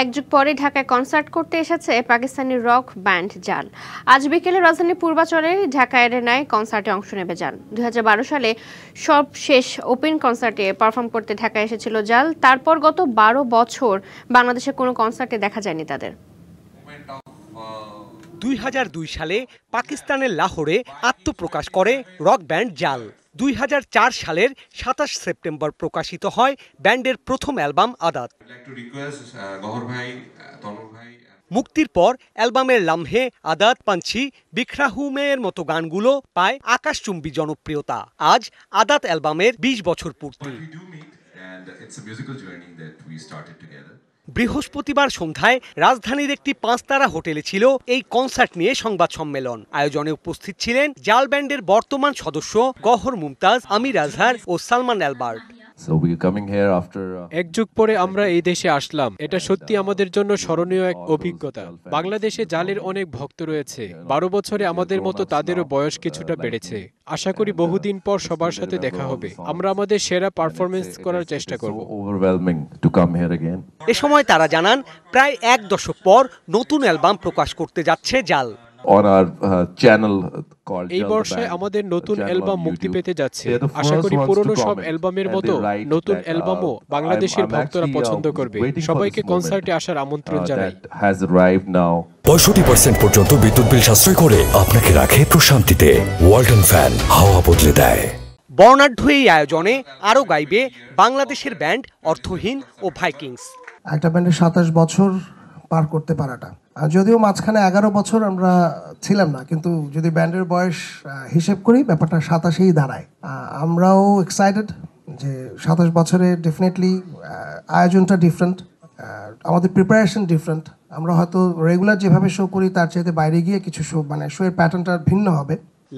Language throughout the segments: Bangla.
এক যুগ পরে ঢাকায় কনসার্ট করতে এসেছে পাকিস্তানি রক ব্যান্ড জাল। আজ বিকেলে রাজধানীর পূর্বাচলের ঢাকা এরেনায় কনসার্টে অংশ নেবে জাল। 2012 সালে সব শেষ ওপেন কনসার্টে পারফর্ম করতে ঢাকায় এসেছিল জাল। তারপর গত 12 বছর বাংলাদেশে কোনো কনসার্টে দেখা যায়নি তাদের। 2002 সালে পাকিস্তানের লাহোরে আত্মপ্রকাশ করে রক ব্যান্ড জাল। 2004 সালের 27 সেপ্টেম্বর প্রকাশিত হয় ব্যান্ডের প্রথম অ্যালবাম আদাত। মুক্তির পর অ্যালবামের লামহে, আদাত, পাঞ্ছি, বিখরাহুমের মতো গানগুলো পায় আকাশচুম্বী জনপ্রিয়তা। আজ আদাত অ্যালবামের 20 বছর পূর্তি। বৃহস্পতিবার সন্ধ্যায় রাজধানীর একটি 5 তারা হোটেলে ছিল এই কনসার্ট নিয়ে সংবাদ সম্মেলন। আয়োজনে উপস্থিত ছিলেন জাল ব্যান্ডের বর্তমান সদস্য গহর মুমতাজ, আমির আজহার ও সালমান অ্যালবার্ট। এক যুগ পরে আমরা এই দেশে আসলাম, এটা সত্যি আমাদের জন্য স্মরণীয় এক অভিজ্ঞতা। বাংলাদেশে জালের অনেক ভক্ত রয়েছে। 12 বছরে আমাদের মতো তাদেরও বয়স কিছুটা বেড়েছে। আশা করি বহুদিন পর সবার সাথে দেখা হবে। আমরা আমাদের সেরা পারফরমেন্স করার চেষ্টা করব। এ সময় তারা জানান, প্রায় 1 দশক পর নতুন অ্যালবাম প্রকাশ করতে যাচ্ছে জাল। এই বর্ষে আমাদের নতুন অ্যালবাম মুক্তি পেতে যাচ্ছে। আশা করি পুরনো সব অ্যালবামের মতো নতুন অ্যালবামও বাংলাদেশের ভক্তরা পছন্দ করবে। সবাইকে কনসার্টে আসার আমন্ত্রণ জানাই। 65% পর্যন্ত বিদ্যুৎ বিল সাশ্রয় করে আপনাকে রাখে প্রশান্তিতে। ওয়ালটন ফ্যান হাওয়া বদলে দেয়। বর্ণাঢ্য এই আয়োজনে আরও গাইবে বাংলাদেশের ব্যান্ড অর্থহীন ও ভাইকিংস। একটা ব্যান্ডের 27 বছর পার করতে পারাটা, যদিও মাঝখানে 11 বছর আমরা ছিলাম না, কিন্তু যদি ব্যান্ডের বয়স হিসেব করি ব্যাপারটা 27ই দাঁড়ায়। আমরাও এক্সাইটেড যে 27 বছরে ডেফিনেটলি আয়োজনটা ডিফারেন্ট, আমাদের প্রিপারেশন ডিফারেন্ট। আমরা হয়তো রেগুলার যেভাবে শো করি তার চাইতে বাইরে গিয়ে কিছু শো, মানে শোয়ের প্যাটার্নটা ভিন্ন হবে।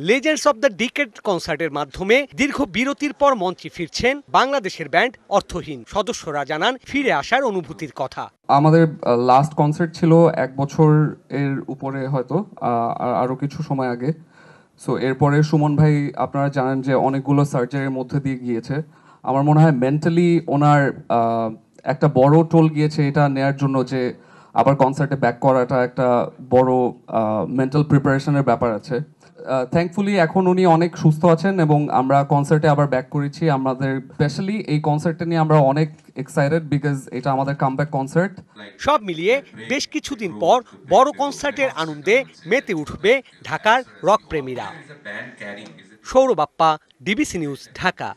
লেজেন্ডস অব দ্য ডিকেড কনসার্টের মাধ্যমে দীর্ঘ বিরতির পর মঞ্চে ফিরছেন বাংলাদেশের ব্যান্ড অর্থহীন। সদস্যরা জানান ফিরে আসার অনুভূতির কথা। আমাদের লাস্ট কনসার্ট ছিল 1 বছর এর উপরে, হয়তো আরো কিছু সময় আগে। সো এরপরে সুমন ভাই, আপনারা জানেন যে অনেকগুলো সার্জারির মধ্যে দিয়ে গিয়েছে। আমার মনে হয় মেন্টালি ওনার একটা বড় টোল গিয়েছে এটা নেয়ার জন্য, যে আবার কনসার্টে ব্যাক করাটা একটা বড় মেন্টাল প্রিপারেশনের ব্যাপার আছে। থ্যাঙ্কফুলি এখন উনি অনেক সুস্থ আছেন এবং আমরা কনসার্টে আবার ব্যাক করেছি। আমাদের স্পেশালি এই কনসার্টটা নিয়ে আমরা অনেক এক্সাইটেড, বিকজ এটা আমাদের কামব্যাক কনসার্ট। সব মিলিয়ে বেশ কিছুদিন পর বড় কনসার্টের আনন্দে মেতে উঠবে ঢাকার রক প্রেমীরা। Sourav Bappa, DBC news, Dhaka.